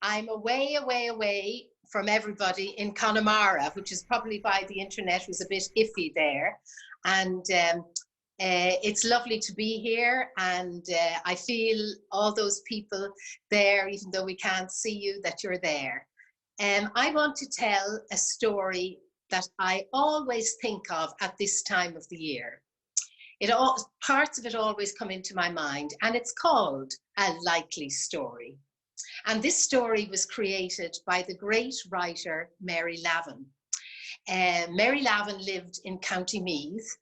I'm away from everybody in Connemara, which is probably why the internet was a bit iffy there. And it's lovely to be here, and I feel all those people there, even though we can't see you, that you're there. I want to tell a story that I always think of at this time of the year. Parts of it always come into my mind, and it's called A Likely Story. And this story was created by the great writer Mary Lavin. Mary Lavin lived in County Meath,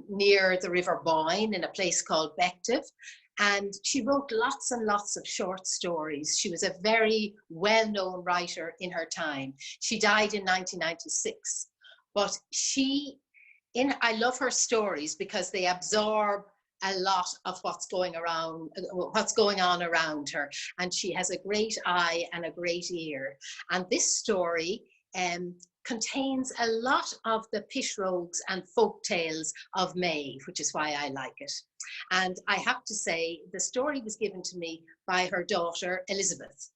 near the River Boyne, in a place called Bective, and she wrote lots and lots of short stories. She was a very well-known writer in her time. She died in 1996, but I love her stories because they absorb a lot of what's going on around her, and she has a great eye and a great ear. And this story contains a lot of the pishrogues and folk tales of May, which is why I like it. And I have to say, the story was given to me by her daughter Elizabeth.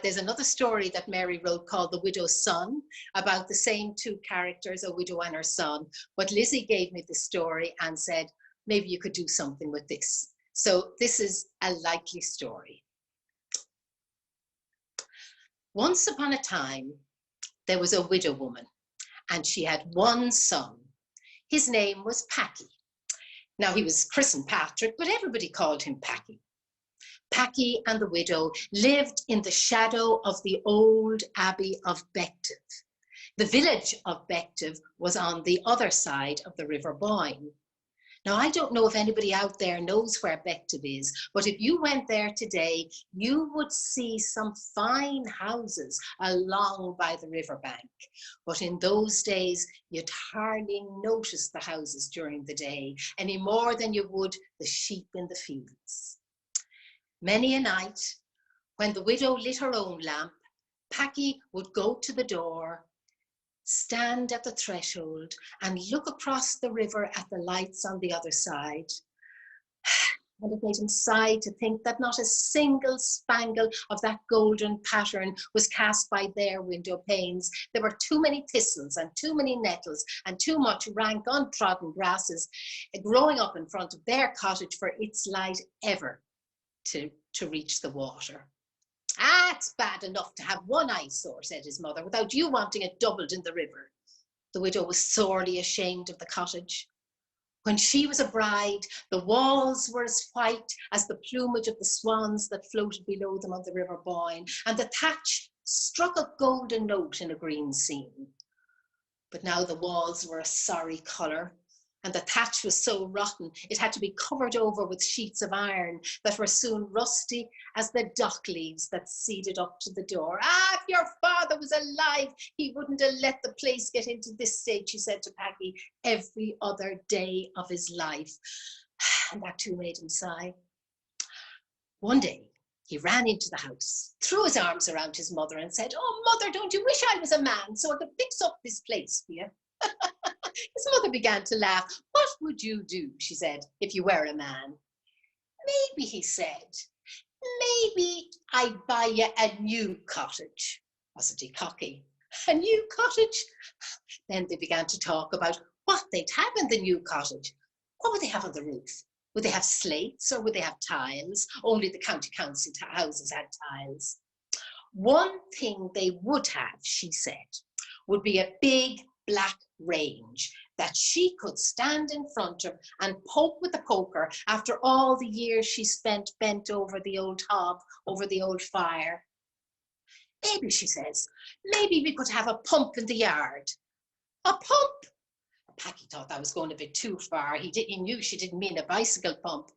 There's another story that Mary wrote called The Widow's Son, about the same two characters, a widow and her son. But Lizzie gave me the story and said, maybe you could do something with this. So this is A Likely Story. Once upon a time, there was a widow woman, and she had one son. His name was Packy. Now, he was christened Patrick, but everybody called him Packy. Packy and the widow lived in the shadow of the old Abbey of Bective. The village of Bective was on the other side of the River Boyne. Now, I don't know if anybody out there knows where Bective is, but if you went there today, you would see some fine houses along by the riverbank. But in those days, you'd hardly notice the houses during the day, any more than you would the sheep in the fields. Many a night, when the widow lit her own lamp, Packy would go to the door, stand at the threshold, and look across the river at the lights on the other side. And it made him sigh to think that not a single spangle of that golden pattern was cast by their window panes. There were too many thistles and too many nettles and too much rank untrodden grasses growing up in front of their cottage for its light ever to reach the water. Ah, it's bad enough to have one eyesore, said his mother, without you wanting it doubled in the river. The widow was sorely ashamed of the cottage. When she was a bride, the walls were as white as the plumage of the swans that floated below them on the River Boyne, and the thatch struck a golden note in a green scene. But now the walls were a sorry colour, and the thatch was so rotten it had to be covered over with sheets of iron that were soon rusty as the dock leaves that ceded up to the door. Ah, if your father was alive, he wouldn't have let the place get into this state, she said to Packy, every other day of his life. And that too made him sigh. One day, he ran into the house, threw his arms around his mother and said, "Oh, mother, don't you wish I was a man so I could fix up this place for you?" His mother began to laugh. "What would you do," she said, "if you were a man?" "Maybe," he said, "maybe I'd buy you a new cottage." Wasn't he cocky? A new cottage? Then they began to talk about what they'd have in the new cottage. What would they have on the roof? Would they have slates or would they have tiles? Only the county council houses had tiles. One thing they would have, she said, would be a big black range that she could stand in front of and poke with a poker after all the years she spent bent over the old hob, over the old fire. "Maybe," she says, "maybe we could have a pump in the yard." A pump? Packy thought that was going a bit too far. He knew she didn't mean a bicycle pump.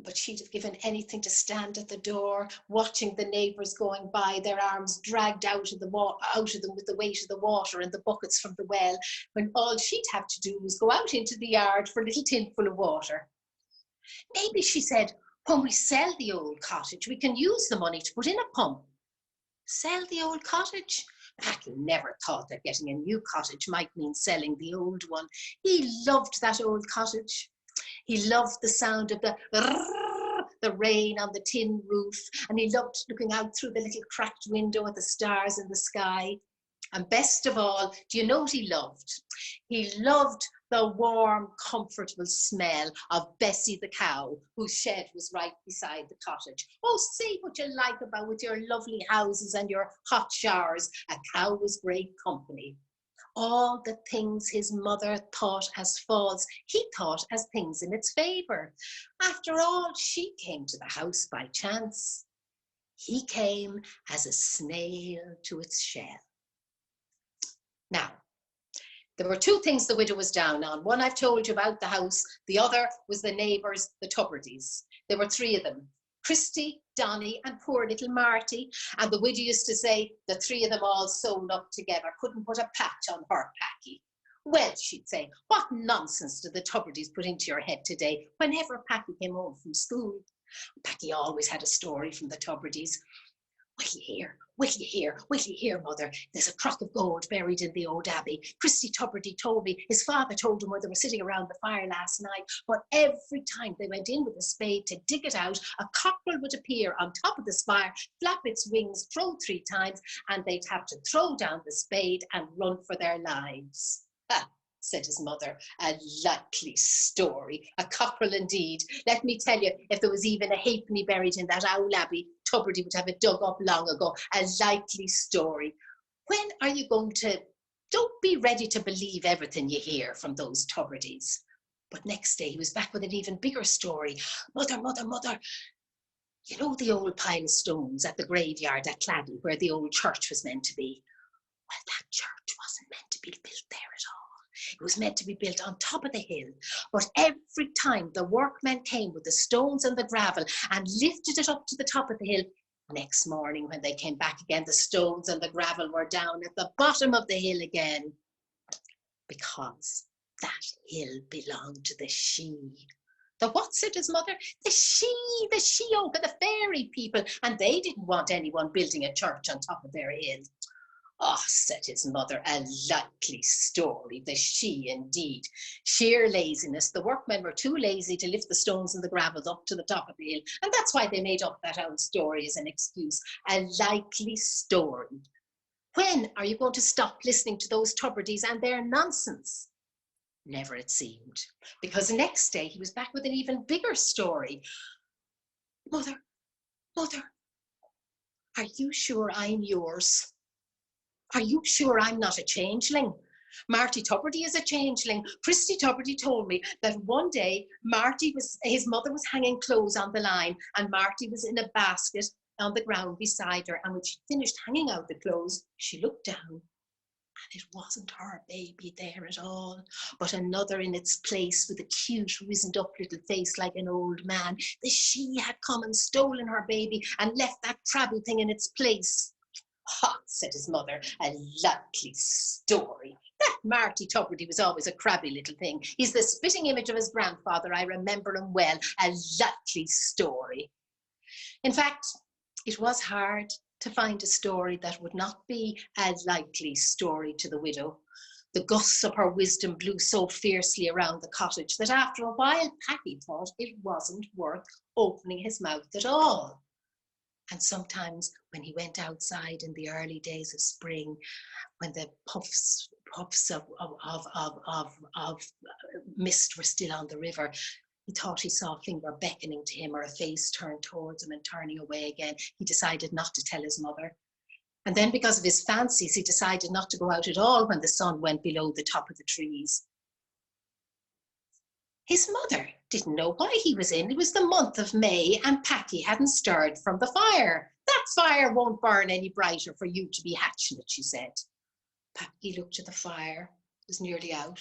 But she'd have given anything to stand at the door, watching the neighbours going by, their arms dragged out of them with the weight of the water and the buckets from the well, when all she'd have to do was go out into the yard for a little tin full of water. "Maybe," she said, "when we sell the old cottage, we can use the money to put in a pump." Sell the old cottage? Packy never thought that getting a new cottage might mean selling the old one. He loved that old cottage. He loved the sound of the rrrr the rain on the tin roof, and he loved looking out through the little cracked window at the stars in the sky. And best of all, do you know what he loved? He loved the warm, comfortable smell of Bessie the cow, whose shed was right beside the cottage. Oh, say what you like about with your lovely houses and your hot showers. A cow was great company. All the things his mother thought as faults, he thought as things in its favour. After all, she came to the house by chance. He came as a snail to its shell. Now, there were two things the widow was down on. One I've told you about, the house. The other was the neighbours, the Tubbardys. There were three of them. Christy, Donny and poor little Marty. And the widow used to say the three of them all sewn up together, couldn't put a patch on her Packy. Well, she'd say, what nonsense did the Tubbardys put into your head today whenever Packy came home from school? Packy always had a story from the Tubbardys. Will you hear? Will you hear? Will you hear, mother? There's a crock of gold buried in the old abbey. Christy Tubridy told me his father told him when they were sitting around the fire last night, but every time they went in with a spade to dig it out, a cockerel would appear on top of the spire, flap its wings, crow 3 times, and they'd have to throw down the spade and run for their lives. Ah, said his mother, a likely story. A cockerel indeed. Let me tell you, if there was even a halfpenny buried in that owl abbey, Tubridy would have it dug up long ago. A likely story. When are you going to... Don't be ready to believe everything you hear from those Tubardys. But next day he was back with an even bigger story. Mother, mother, mother, you know the old pile of stones at the graveyard at Claddon where the old church was meant to be? Well, that church wasn't meant to be built there at all. It was meant to be built on top of the hill. But every time the workmen came with the stones and the gravel and lifted it up to the top of the hill, next morning when they came back again, the stones and the gravel were down at the bottom of the hill again. Because that hill belonged to the Sidhe. The what, said his mother? The Sidhe-oak, the fairy people, and they didn't want anyone building a church on top of their hill. Oh, said his mother, a likely story, the Sidhe indeed. Sheer laziness. The workmen were too lazy to lift the stones and the gravel up to the top of the hill, and that's why they made up that old story as an excuse. A likely story. When are you going to stop listening to those Tubardys and their nonsense? Never, it seemed, because the next day he was back with an even bigger story. Mother, mother, are you sure I'm yours? Are you sure I'm not a changeling? Marty Tubridy is a changeling. Christy Tubridy told me that one day his mother was hanging clothes on the line and Marty was in a basket on the ground beside her, and when she finished hanging out the clothes, she looked down and it wasn't her baby there at all, but another in its place with a cute, wizened up little face like an old man. The Sidhe had come and stolen her baby and left that crabby thing in its place. Ha, said his mother, a likely story. That Marty Tubridy was always a crabby little thing. He's the spitting image of his grandfather. I remember him well. A likely story. In fact, it was hard to find a story that would not be a likely story to the widow. The gusts of her wisdom blew so fiercely around the cottage that after a while Packy thought it wasn't worth opening his mouth at all. And sometimes when he went outside in the early days of spring, when the puffs of mist were still on the river, he thought he saw a finger beckoning to him or a face turned towards him and turning away again. He decided not to tell his mother. And then because of his fancies, he decided not to go out at all when the sun went below the top of the trees. His mother didn't know why he was in. It was the month of May and Packy hadn't stirred from the fire. That fire won't burn any brighter for you to be hatching it, she said. Packy looked at the fire. It was nearly out.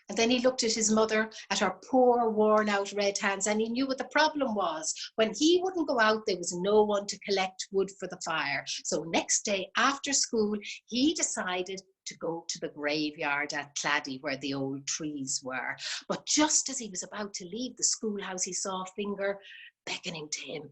And then he looked at his mother, at her poor, worn-out red hands, and he knew what the problem was. When he wouldn't go out, there was no one to collect wood for the fire. So next day after school, he decided to go to the graveyard at Claddon where the old trees were. But just as he was about to leave the schoolhouse, he saw a finger beckoning to him.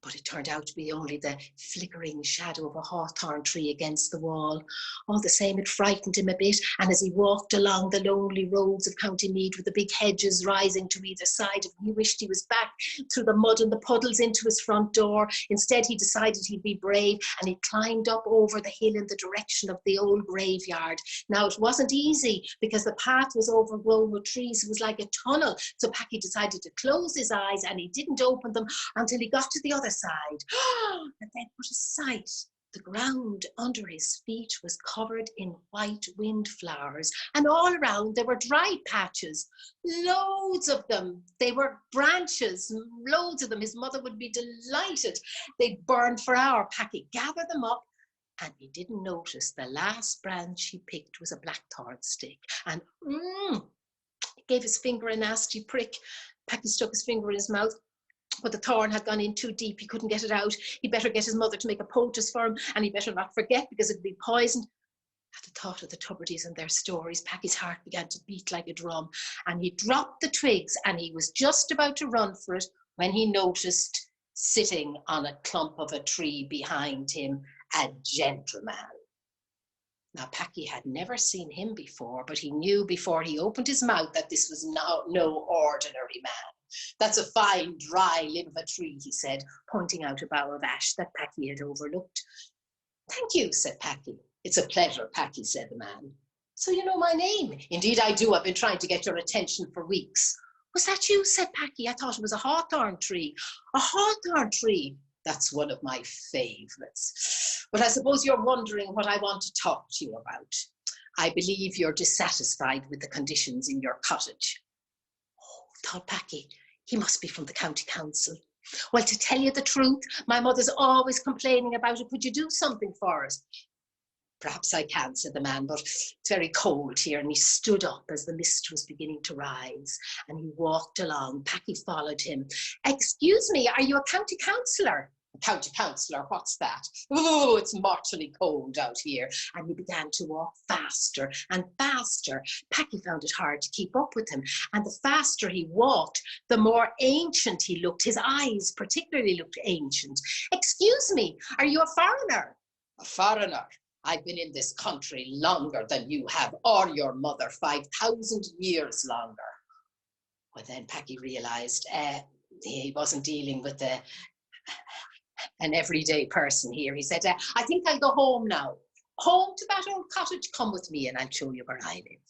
But it turned out to be only the flickering shadow of a hawthorn tree against the wall. All the same, it frightened him a bit, and as he walked along the lonely roads of County Meath with the big hedges rising to either side of him, he wished he was back through the mud and the puddles into his front door. Instead, he decided he'd be brave, and he climbed up over the hill in the direction of the old graveyard. Now, it wasn't easy because the path was overgrown with trees. It was like a tunnel. So Packy decided to close his eyes, and he didn't open them until he got to the other side. And then what a sight. The ground under his feet was covered in white windflowers, and all around there were dry patches, loads of them. They were branches, loads of them. His mother would be delighted. They'd burned for hours. Packy gathered them up, and he didn't notice the last branch he picked was a blackthorn stick. And he gave his finger a nasty prick. Packy stuck his finger in his mouth, but the thorn had gone in too deep. He couldn't get it out. He'd better get his mother to make a poultice for him, and he'd better not forget because it'd be poisoned. At the thought of the Tubridies and their stories, Packy's heart began to beat like a drum, and he dropped the twigs, and he was just about to run for it when he noticed, sitting on a clump of a tree behind him, a gentleman. Now, Packy had never seen him before, but he knew before he opened his mouth that this was no ordinary man. That's a fine, dry limb of a tree, he said, pointing out a bough of ash that Packy had overlooked. Thank you, said Packy. It's a pleasure, Packy, said the man. So you know my name? Indeed I do. I've been trying to get your attention for weeks. Was that you? Said Packy. I thought it was a hawthorn tree. A hawthorn tree? That's one of my favourites. But I suppose you're wondering what I want to talk to you about. I believe you're dissatisfied with the conditions in your cottage. Oh, thought Packy, he must be from the county council. Well, to tell you the truth, my mother's always complaining about it. Could you do something for us? Perhaps I can, said the man, but it's very cold here. And he stood up as the mist was beginning to rise, and he walked along. Packy followed him. Excuse me, are you a county councillor? A county councillor, what's that? Oh, it's mortally cold out here. And he began to walk faster and faster. Packy found it hard to keep up with him. And the faster he walked, the more ancient he looked. His eyes particularly looked ancient. Excuse me, are you a foreigner? A foreigner? I've been in this country longer than you have, or your mother, 5,000 years longer. Well, then Packy realised he wasn't dealing with an everyday person here. He said, I think I'll go home now. Home to that old cottage? Come with me and I'll show you where I live.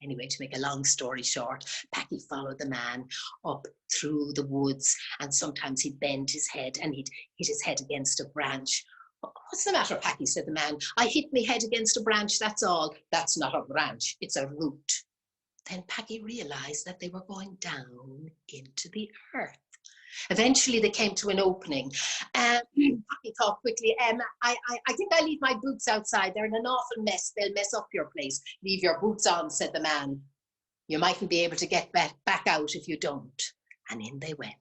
Anyway, to make a long story short, Packy followed the man up through the woods, and sometimes he'd bend his head and he'd hit his head against a branch. What's the matter, Packy, said the man. I hit my head against a branch, that's all. That's not a branch, it's a root. Then Packy realised that they were going down into the earth. Eventually they came to an opening. Packy thought quickly, I think I'll leave my boots outside. They're in an awful mess. They'll mess up your place. Leave your boots on, said the man. You mightn't be able to get back out if you don't. And in they went.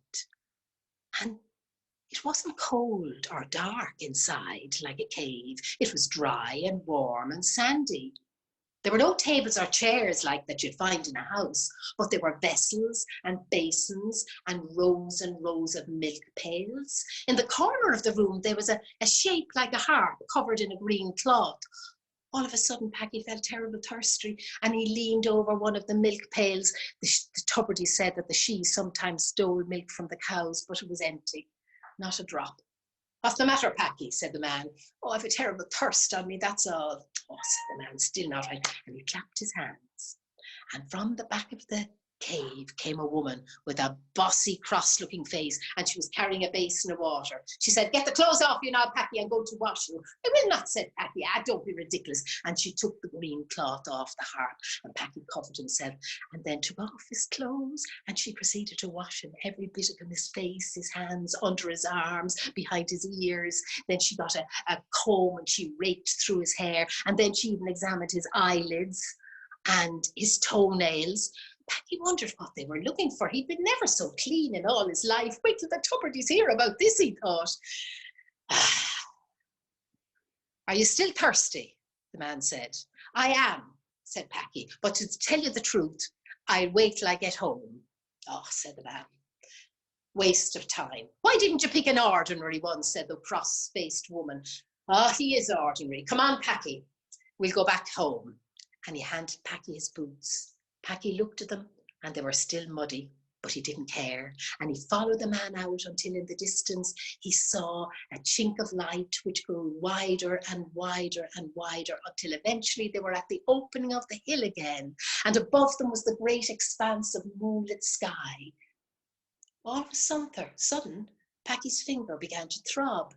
And it wasn't cold or dark inside like a cave. It was dry and warm and sandy. There were no tables or chairs like that you'd find in a house, but there were vessels and basins and rows of milk pails. In the corner of the room, there was a shape like a harp covered in a green cloth. All of a sudden, Packy felt terribly thirsty, and he leaned over one of the milk pails. The Tubridy said that the she sometimes stole milk from the cows, but it was empty. Not a drop. What's the matter, Packy? Said the man. Oh, I've a terrible thirst on me, that's all. Oh, said the man, still not right. And he clapped his hands. And from the back of the cave came a woman with a bossy, cross-looking face, and she was carrying a basin of water. She said, get the clothes off you now, Packy, and go to wash you. I will not, said Packy. Don't be ridiculous. And she took the green cloth off the harp, and Packy covered himself and then took off his clothes, and she proceeded to wash him, every bit of him, his face, his hands, under his arms, behind his ears. Then she got a comb and she raked through his hair, and then she even examined his eyelids and his toenails. Packy wondered what they were looking for. He'd been never so clean in all his life. Wait till the Tubridies hear about this, he thought. Are you still thirsty? The man said. I am, said Packy, but to tell you the truth, I'll wait till I get home. Oh, said the man. Waste of time. Why didn't you pick an ordinary one, said the cross-faced woman. Ah, he is ordinary. Come on, Packy. We'll go back home. And he handed Packy his boots. Packy looked at them and they were still muddy, but he didn't care. And he followed the man out until in the distance he saw a chink of light which grew wider and wider and wider until eventually they were at the opening of the hill again. And above them was the great expanse of moonlit sky. All of a sudden, Packy's finger began to throb.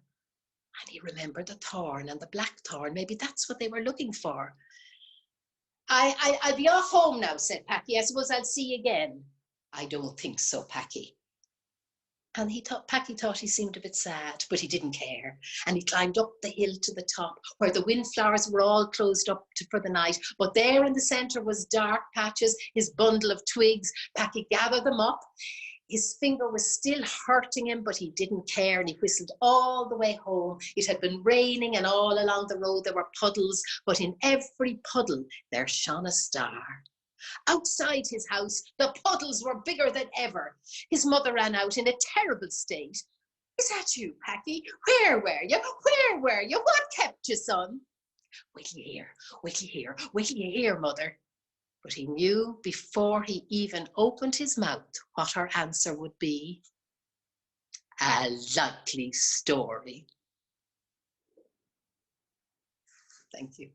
And he remembered the thorn and the black thorn. Maybe that's what they were looking for. I'll be off home now, said Packy. I suppose I'll see you again. I don't think so, Packy. And Packy thought he seemed a bit sad, but he didn't care. And he climbed up the hill to the top, where the windflowers were all closed up for the night. But there in the centre was dark patches, his bundle of twigs. Packy gathered them up. His finger was still hurting him, but he didn't care, and he whistled all the way home. It had been raining, and all along the road there were puddles, but in every puddle there shone a star. Outside his house, the puddles were bigger than ever. His mother ran out in a terrible state. Is that you, Packy? Where were you? Where were you? What kept you, son? Wait till you hear, wait till you hear, wait till you hear, mother. But he knew before he even opened his mouth what her answer would be. A likely story. Thank you.